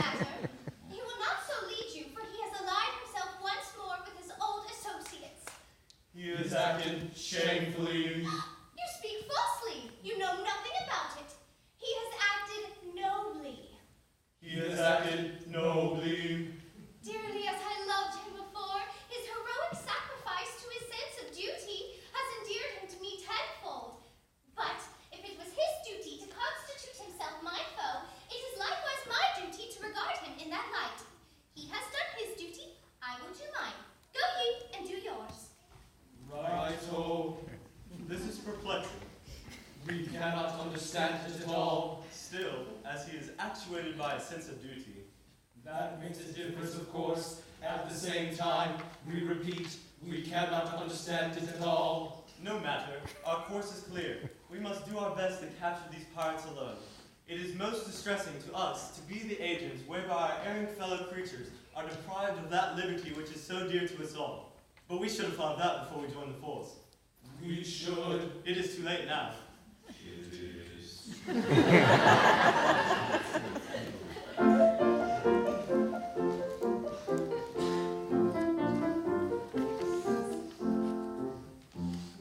matter. He will not so lead you, for he has allied himself once more with his old associates. He has acted shamefully. You speak falsely. You know nothing about it. He has acted nobly. He has acted nobly. Dearly as I loved him before, his heroic sacrifice to his sense of duty has endeared him to me tenfold. But if it was his duty to constitute himself my foe, it is likewise my duty to regard him in that light. He has done his duty, I will do mine. Go ye and do yours. Righto. This is perplexing. We cannot understand it at all. Still, as he is actuated by a sense of duty, That makes a difference, of course. At the same time, we repeat, we cannot understand it at all. no matter, our course is clear. We must do our best to capture these pirates alone. It is most distressing to us to be the agents whereby our erring fellow creatures are deprived of that liberty which is so dear to us all. But we should have thought of that before we joined the force. We should. It is too late now. It is.